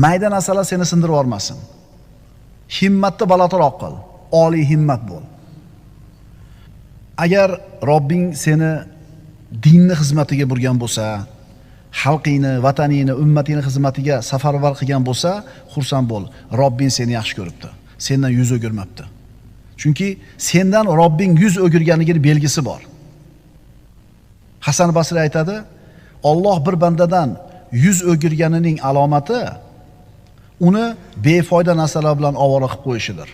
mayda narsalar seni sindirib yormasin. Himmatni balandroq qil, oliy himmat bo'l. Agar Robbing seni dinni xizmatiga burgan bo'lsa, xalqingni, vataningni, ummatingni xizmatiga safarbar qilgan bo'lsa, xursand bo'l. Robbing seni yaxshi ko'ribdi. Sendan yuz o'girmabdi. Chunki sendan Robbing yuz o'girganining belgisi bor. Hasan Basri aytadi, Alloh bir bandadan yuz o'girganining alomati uni befoyda narsalar bilan ovora qilib qo'yishidir.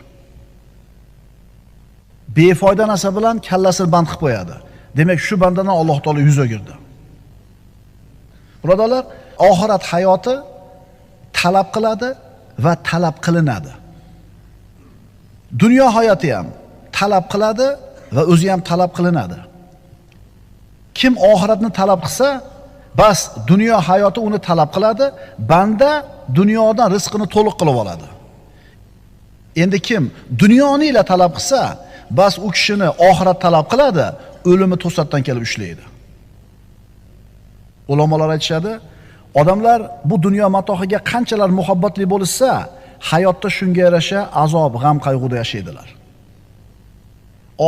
Befoyda narsa bilan kallasini band qilib qo'yadi. Demak, shu bandadan Alloh taolo yuz o'girdi. Birodarlar, oxirat hayoti talab qiladi va talab qilinadi. Dunyo hayoti ham talab qiladi va o'zi ham talab qilinadi. Kim oxiratni talab qilsa, bas dunyo hayoti uni talab qiladi, banda dunyodan rizqini to'liq qilib oladi. Endi kim dunyoni ila talab qilsa, bas u kishini oxirat talab qiladi, o'limi to'satdan kelib ushlaydi. Ulamolar aytishadi, odamlar bu dunyo matohiga qanchalar muhabbatli bo'lsa, hayotda shunga yarasha azob, g'am, qayg'uda yashaydilar.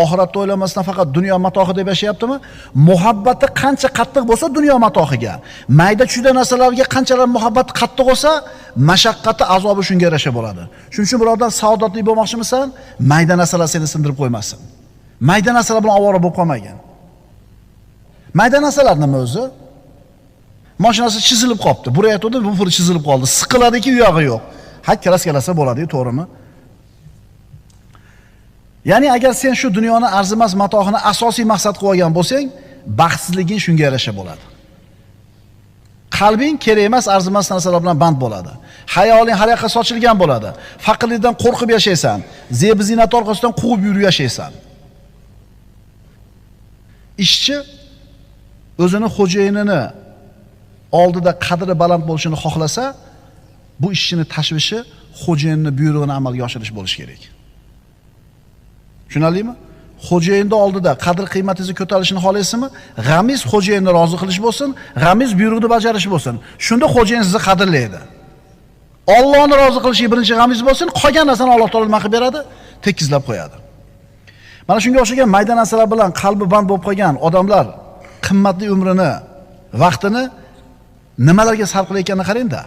Oxiratni o'ylamasdan faqat dunyo matohi deb yashayaptimi? Muhabbati qancha qattiq bo'lsa dunyo matohiga, mayda-chuyda narsalarga qanchalar muhabbati qattiq bo'lsa, mashaqqati, azobi shunga yarasha bo'ladi. Shuning uchun birodar, saodatli bo'lmoqchimisan? Mayda narsalar seni sindirib qo'ymasin. Mayda narsalar bilan ovora bo'lib qolmagin. Mayda narsalar nima o'zi? Mashinasi chizilib qolibdi. Burayotdi, bu furi chizilib qoldi. Siqiladiki, u yog'i yo'q. Hakka raskalasa bo'ladi, to'g'rimi? Ya'ni agar sen shu dunyoni arzimas matohini asosiy maqsad qilib olgan bo'lsang, baxtsizliging shunga yarasha bo'ladi. Qalbing kerak emas arzimas narsalar bilan band bo'ladi. Hayoling har yoqqa sochilgan bo'ladi. Faqirlikdan qo'rqib yashaysan, zeb-ziynat orqasidan quvib yurib yashaysan. Ishchi o'zini xo'jayinini oldida qadri baland bo'lishini xohlasa, bu ishchini tashvishi xo'jayinning buyrug'ini amalga oshirish bo'lishi kerak. Tushunarlimi? Xo'jayinning oldida qadr qiymatingizni ko'tarishni xohlaysizmi? G'amiz xo'jayinni rozi qilish bo'lsin, g'amiz buyruqni bajarish bo'lsin. Shunda xo'jayin sizni qadrlaydi. Allohni rozi qilishi birinchi g'amiz bo'lsin, qolgan narsani Alloh taolo nima qilib beradi? Tekizlab qo'yadi. Mana shunga o'xshagan mayda narsalar bilan qalbi band bo'lib qolgan odamlar qimmatli umrini, vaqtini nimalarga sarf qilayotganini qarang-da.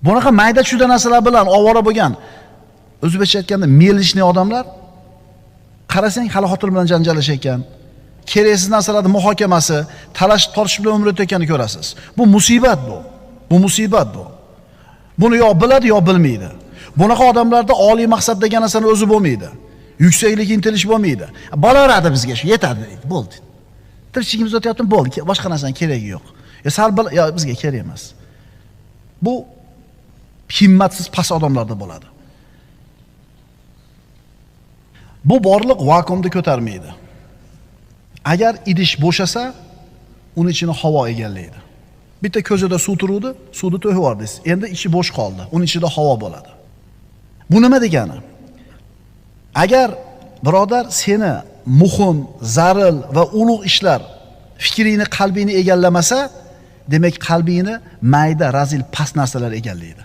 Bunaqa mayda-chuyda narsalar bilan ovora bo'lgan, o'zbekcha aytganda melishni odamlar qarasang hali xotin bilan janjallashayotgan, keraksiz narsalarning muhokamasi, talashib tortishib bilan umr o'tayotganini ko'rasiz. Bu musibat bu. Bu musibat bu. Buni yo biladi yo bilmaydi. Bunaqa odamlarda oliy maqsad degan narsani o'zi bo'lmaydi. Yuksaklik intilish bo'lmaydi. Bolaradi bizga shu yetadi deydi. Bo'ldi. Tirikchiligimiz o'tyapti, bo'ldi. Boshqa narsaning keragi yo'q. Sal bizga kerak emas. Bu himmatsiz past odamlarda bo'ladi. Bu borliq vakuumni ko'tarmaydi. Agar idish bo'shasa, uni ichini havo egallaydi. Bitta ko'zida suv turuvdi, suvni to'yib yubordingiz. Endi ichi bo'sh qoldi. Uning ichida havo bo'ladi. Bu nima degani? Agar birodar seni muhim, zaril va ulug' ishlar fikringni, qalbingni egallamasa, demak qalbingni mayda, razil, past narsalar egallaydi.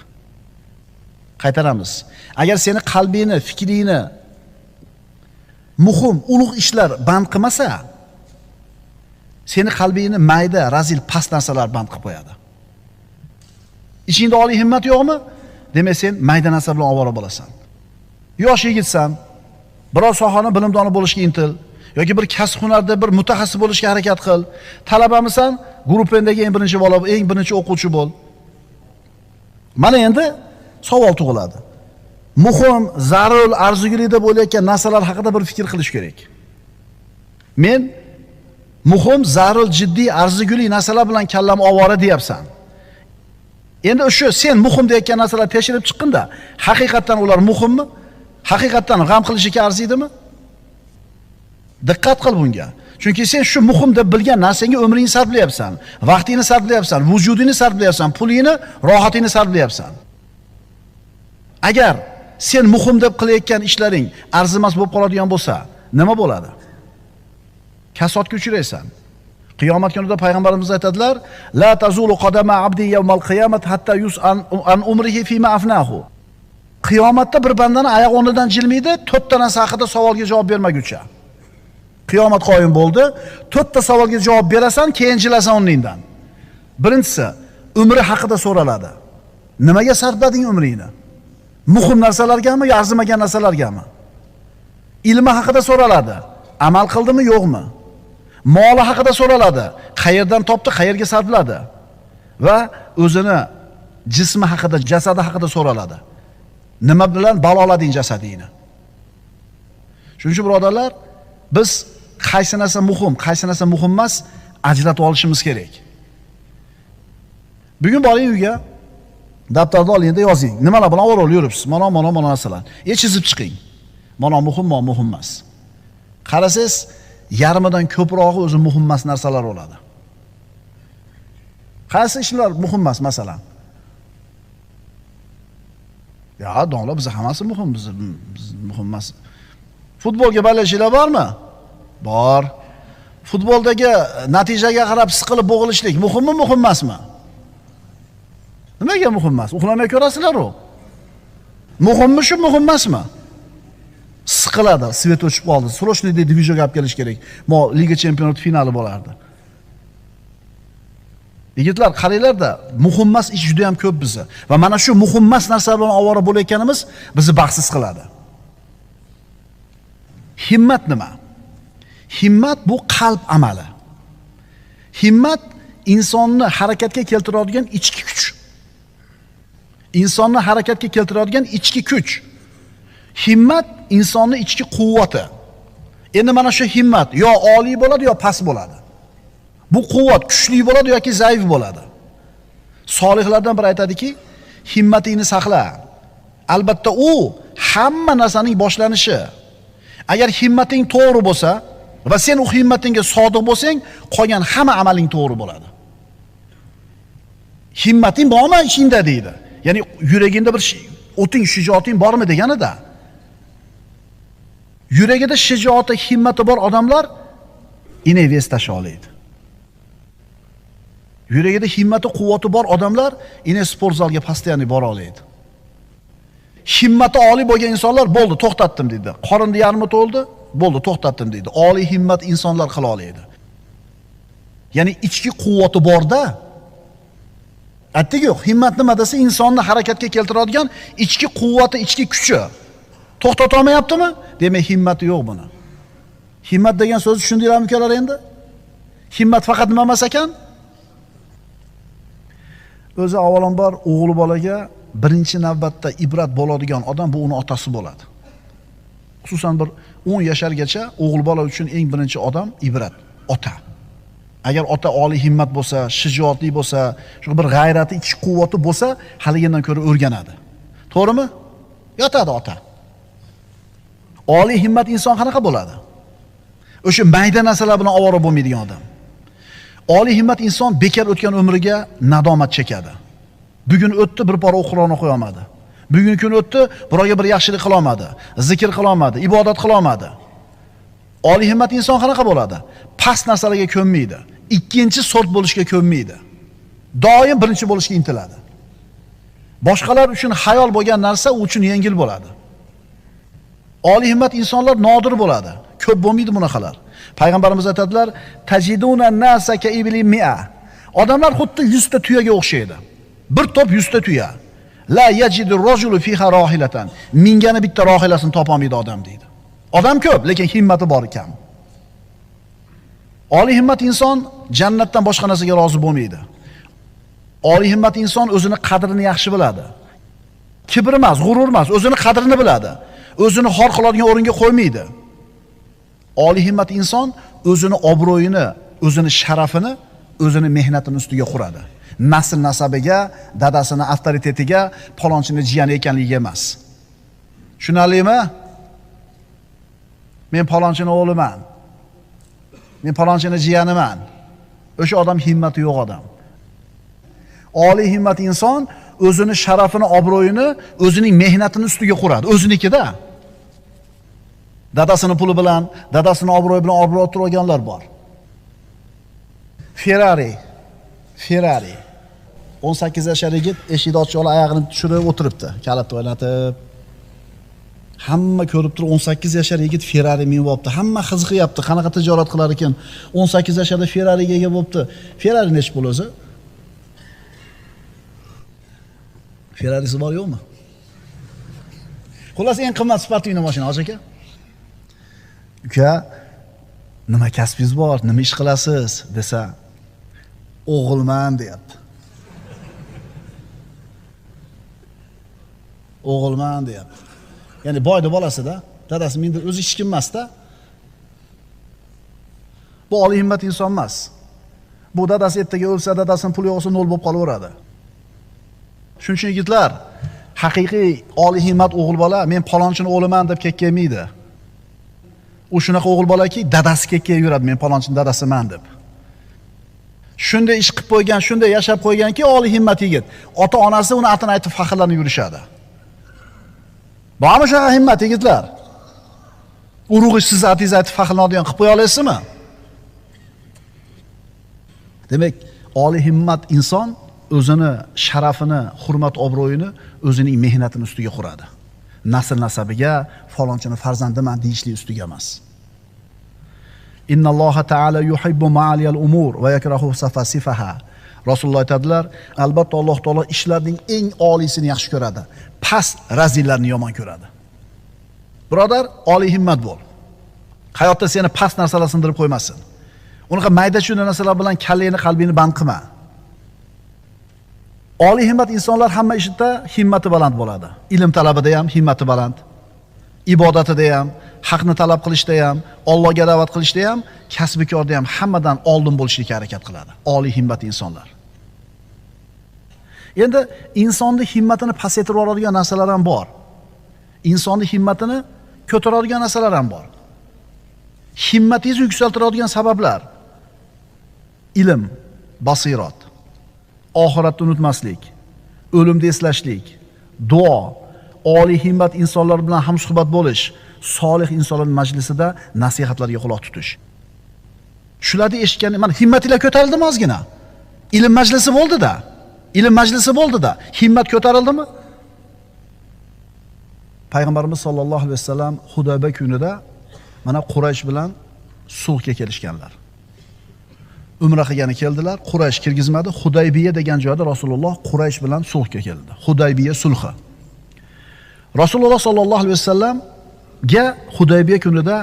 Qaytaramiz. Agar seni qalbingni, fikringni muhim, ulug' ishlar band qilmasa, seni qalbingni mayda, razil, past narsalar band qilib qo'yadi. Ichingda oliy himmat yo'qmi? Demak, sen mayda narsa bilan ovora bo'lasan. Yosh yigitsan, biror sohani bilimdoni bo'lishga intil, yoki bir kasb hunarda bir mutaxassis bo'lishga harakat qil. Talabamisan, guruhendagi eng birinchi bola, eng birinchi o'quvchi bo'l. Mana endi savol tug'iladi. Muhim, zarur, arzigulik deb o'ylayotgan narsalar haqida bir fikr qilish kerak. Men muhim, zarur, jiddiy, arzigulik narsalar bilan kallam ovora deyapsan. Endi o'sha sen muhim deyotgan narsalar tekshirib chiqqinda, haqiqatan ular muhimmi? Haqiqatan g'am qilishga arziydimi? Diqqat qil bunga. Chunki sen shu muhim deb bilgan narsangga umringni sarflayapsan, vaqtingni sarflayapsan, vujudingni sarflayapsan, pulingni, rohatingni sarflayapsan. Agar sen muhim deb qilayotgan ishlaring arzimas bo'lib qoladigan bo'lsa, nima bo'ladi? Kasodga uchraysan. Qiyomat kunida payg'ambarimiz aytadilar: "La tazulu qadama abdi yawmal qiyomat hatta yus'an umrihi fima afnahu." Qiyomatda bir bandani oyoq o'rnidan jilmaydi, 4 ta narsa haqida savolga javob bermaguncha. Qiyomat qoyim bo'ldi, 4 ta savolga javob berasan, keyin jilasan o'rningdan. Birinchisi, umri haqida so'raladi. Nimaga sarflading umringni? Muhim narsalargami, yo arzimagan narsalargami? Ilmi haqida so'raladi. Amal qildimi, yo'qmi? Moli haqida so'raladi. Qayerdan topdi, qayerga sarfladi? Va o'zini jismi haqida, jasadi haqida so'raladi. Nima bilan balolading jasadingni? Shuning uchun birodarlar, biz qaysi narsa muhim, qaysi narsa muhim emas ajratib olishimiz kerak. Bugun boring uyga, daftarni olingda yozing. Nimalar bilan o'rolib yuribsiz? Mana narsalar. Chizib chiqing. Mana muhim, mana muhim emas. Qarasangiz, yarmidan ko'prog'i o'zi muhim emas narsalar bo'ladi. Qaysi ishlar muhim emas masalan? Ya, domla biz hammasi muhim, biz muhim emas. Futbolga ballashinglar bormi? Bor. Futboldagi natijaga qarab siqilib bo'g'ilishlik muhimmi, muhim emasmi? Nimaga muhim emas? Uxlamay ko'rasizlar-ku. Muhimmi shu, muhim emasmi? Siqiladi, svet o'chib qoldi. Srochniy diviziyaga olib kelish kerak. Liga Chempionat finali bo'lardi. Yigitlar, qaranglar-da, muhim emas ish juda ham ko'p bizda. Va mana shu muhim emas narsalar bilan ovora bo'layotganimiz bizni baxtsiz qiladi. Himmat nima? Himmat bu qalb amali. Himmat insonni harakatga keltiradigan ichki kuch. Insonni harakatga keltiradigan ichki kuch. Himmat insonning ichki quvvati. Endi mana shu himmat yo oliy bo'ladi yo past bo'ladi. Bu quvvat kuchli bo'ladi yoki zaif bo'ladi. Solihlardan biri aytadiki, himmatingni saqla. Albatta u hamma narsaning boshlanishi. Agar himmating to'g'ri bo'lsa va sen u himmatingga sodiq bo'lsang, qolgan hamma amaling to'g'ri bo'ladi. Himmating bormi ishingda deydi. Ya'ni yuragingda bir o'ting, shijoating bormi deganida. Yuragida shijoati, himmati bor odamlar inevest tasha oladi. Yuragida himmati, quvvati bor odamlar sport zalga postoyanli bora oladi. Himmati oliy bo'lgan insonlar bo'ldi, to'xtatdim dedi. Qorinni yarmi to'ldi, bo'ldi, to'xtatdim dedi. Oliy himmat insonlar qila oladi. Ya'ni ichki quvvati borda. Aytdik yo'q, himmat nima desa insonni harakatga keltiradigan ichki quvvati, ichki kuchi. To'xtata olmayaptimi? Demak, himmati yo'q buni. Himmat degan so'z tushundinglarmi ukalar endi? Himmat faqat nima emas ekan? O'zi avvalambor o'g'li bolaga birinchi navbatda ibrat bo'ladigan odam bu uni otasi bo'ladi. Xususan bir 10 yashargacha o'g'il bola uchun eng birinchi odam ibrat, ota. Agar ota oliy himmat bo'lsa, shijoatli bo'lsa, shu bir g'ayrati, ichki quvvati bo'lsa, haligindan ko'ra o'rganadi. To'g'rimi? Yotadi ota. Oliy himmat inson qanaqa bo'ladi? O'sha mayda narsalar bilan ovora bo'lmaydigan odam. Oliy himmat inson bekor o'tgan umriga nadomat chekadi. Bugun o'tdi, bir pora Qur'onni qo'ya olmadi. Bugun kun o'tdi, birovga bir yaxshilik qila olmadi, zikr qila olmadi, ibodat qila olmadi. Oliy himmat inson qanaqa bo'ladi? Past narsalarga ko'nmaydi. Ikkinchi sort bo'lishga ko'nmaydi. Doim birinchi bo'lishga intiladi. Boshqalar uchun xayol bo'lgan narsa u uchun yengil bo'ladi. Oliy himmat insonlar nodir bo'ladi. Ko'p bo'lmaydi bunaqalar. Payg'ambarimiz aytadilar: "Tajiduna nasa ka ibli mi'a." Odamlar xuddi 100 ta tuyaga o'xshaydi. Bir to'p 100 ta tuya. La yajidu rajulu fiha rohilatan. Mingani bitta rohilasini topolmaydi odam deydi. Odam ko'p, lekin himmati bor ekan. Oliy himmat inson jannatdan boshqa narsaga rozi bo'lmaydi. Oliy himmat inson o'zini qadrini yaxshi biladi. Kibr emas, g'urur emas, o'zini qadrini biladi. O'zini xor qiladigan o'ringa qo'ymaydi. Oliy himmat inson o'zini obro'yini, o'zini sharafini, o'zini mehnatini ustiga quradi. Nasl nasabiga, dadasini avtoritetiga, palonchini jiyani ekanligiga emas. Tushunarlimi? Men palonchini o'g'liman. Men palonchini jiyaniman. O'sha odam himmati yo'q odam. Oliy himmat inson o'zini sharafini, obro'yini, o'zining mehnatini ustiga quradi. O'zinikida. Dadasini puli bilan, dadasini obro'yi bilan obro' orttirib olganlar bor. Ferrari 18 yoshli yigit eshikni ochib olib oyog'ini tushirib o'tiribdi, kalitni o'ynatib. Hamma ko'rib turib 18 yoshli yigit Ferrari minib olibdi. Hamma qiziqyapti, qanaqa tijorat qilar ekan. 18 yoshda Ferrariga ega bo'libdi. Ferrari nech pul o'zi? Ferrarisi bor yo'qmi? Xullas eng qimmat sportivniy mashina, hoji aka. Uka, nima kasbingiz bor, nima ish qilasiz desa, o'g'ilman deyapti. O'g'ilman deyapti. Ya'ni boyni bolasida, dadasi menda o'zi hech kim emasda. Bu oliy himmat inson emas. Bu dadasi ertaga o'lsa, dadasining puli yo'qsa nol bo'lib qolaveradi. Shuning uchun yigitlar, haqiqiy oliy himmat o'g'il bola men palonchini o'g'liman deb kekkamaydi. U shunaqa o'g'il bolaki, dadasi kekkayib yuradi, men palonchining dadasiman deb. Shunday ish qilib qo'ygan, shunday yashab qo'yganki, oliy himmat yigit. Ota-onasi uni atini aytib faxrlanib yurishadi. Bormi shunaqa himmat yigitlar? Urug'ingiz siz atingizni aytib faxrlanadigan qilib qo'ya olasizmi? Demak, oliy himmat inson o'zini sharafini, hurmat obro'yini o'zining mehnatini ustiga quradi. Nasl nasabiga, falonchini farzandiman deyishlik ustiga emas. Innalloha ta'ala yuhibbu ma'aliyal umur va yakrahu safasifaha. Rasululloh aytadilar, albatta Alloh taolo ishlarning eng oliysini yaxshi ko'radi, past razillarni yomon ko'radi. Birodar, oliy himmat bo'l. Hayotda seni past narsalar sindirib qo'ymasin. Unaqa mayda-chuyda narsalar bilan kallangni, qalbingni band qilma. Oliy himmat insonlar hamma ishida himmati baland bo'ladi. Ilm talabida ham himmati baland. Ibodatida ham, haqni talab qilishda ham, Allohga da'vat qilishda ham, kasb-korda ham hammadan oldin bo'lishga harakat qiladi. Oliy himmat insonlar. Endi insonning himmatini pasaytirib yuboradigan narsalar ham bor. Insonning himmatini ko'taradigan narsalar ham bor. Himmatingizni yuksaltiradigan sabablar: ilm, basirat, oxiratni unutmaslik, o'limni eslashlik, duo, oliy himmat insonlar bilan hamsuhbat bo'lish, solih insonlar majlisida nasihatlarga quloq tutish. Shularni eshitgan, mana himmatinglar ko'tarildimi ozgina? Ilm majlisi bo'ldi-da. Ilm majlisi bo'ldi-da. Himmat ko'tarildimi? Payg'ambarimiz sollallohu alayhi vasallam Hudaybiya kunida mana Quraysh bilan sulhga kelishganlar. Umra qilgani keldilar, Quraysh kirgizmadi. Hudaybiya degan joyda Rasululloh Quraysh bilan sulhga keldi. Hudaybiya sulhi. Rasululloh sollallohu alayhi vasallamga Hudaybiya kunida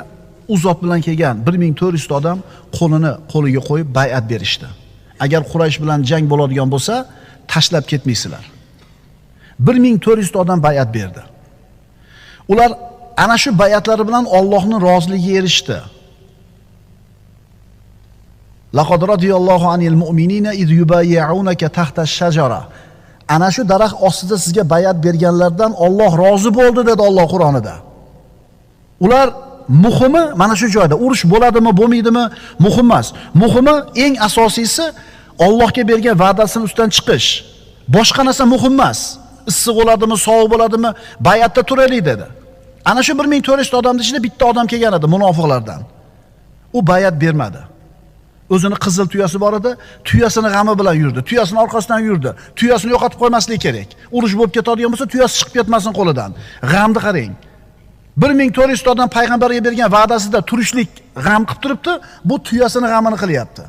u zot bilan kelgan 1400 odam qo'liga qo'yib bay'at berishdi. Agar Quraysh bilan jang bo'ladigan bo'lsa, tashlab ketmaysizlar. 1400 odam bay'at berdi. Ular ana shu bay'atlari bilan Allohning roziligiga erishdi. Laqad radiyallohu anil mu'minina iz yubayyi'unaka tahta ash-shajara. Ana shu daraxt ostida sizga bay'at berganlardan Alloh rozi bo'ldi dedi Alloh Qur'onida. Ular muhimi mana shu joyda. Urush bo'ladimi, bo'lmaydimi muhim emas. Muhimi, eng asosiysi Allohga bergan va'dasining ustidan chiqish. Boshqa narsa muhim emas. Issiq bo'ladimi, sovuq bo'ladimi, bay'atda turaylik dedi. Ana shu 1400 odamning ichida bitta odam kelgan edi munofiqlardan. U bay'at bermadi. O'zini qizil tuyasi bor edi, tuyasini g'ami bilan yurdi, tuyasini orqasidan yurdi. Tuyasini yo'qotib qo'ymaslik kerak. Urush bo'lib ketadigan bo'lsa, tuyasi chiqib ketmasin qo'lidan. G'amni qarang. 1400 odam payg'ambarga bergan va'dasida turishlik g'am qilib turibdi, bu tuyasini g'amini qilyapti.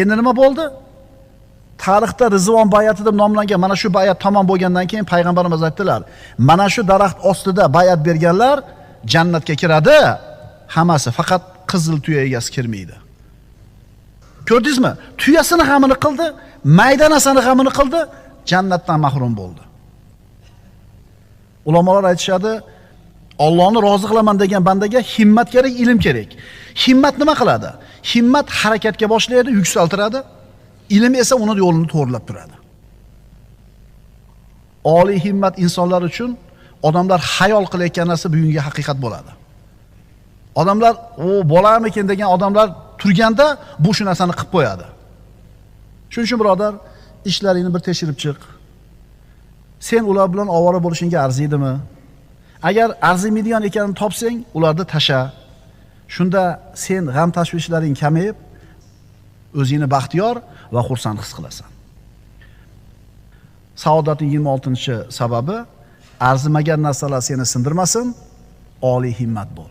Endi nima bo'ldi? Tarixda Rizvon bay'ati deb nomlangan mana shu bay'at tamom bo'lgandan keyin payg'ambarimiz aytdilar, mana shu daraxt ostida bay'at berganlar jannatga kiradi, hammasi, faqat qizil tuya egasi kirmaydi. Ko'rdingizmi? Tuyasini g'amini qildi, mayda narsani g'amini qildi, jannatdan mahrum bo'ldi. Ulamolar aytishadi, Allohni rozi qilaman degan bandaga himmat kerak, ilm kerak. Himmat nima qiladi? Himmat harakatga boshlaydi, yuksaltiradi. Ilm esa uni yo'lini to'g'rilab turadi. Oliy himmat insonlar uchun odamlar xayol qilayotgan narsa bugungi haqiqat bo'ladi. Odamlar, "O, bo'larmikin" degan odamlar turganda bu shu narsani qilib qo'yadi. Shuning uchun birodar, ishlaringni bir tekshirib chiq. Sen ular bilan ovora bo'lishingga arziydimi? Agar arzimaydigan ekanini topsang, ularni tasha. Shunda sen g'am tashvishlaring kamayib, o'zingni baxtiyor va xursand his qilasan. Saodatning 26-sababi arzimagan narsalar seni sindirmasin, oliy himmat bo'l.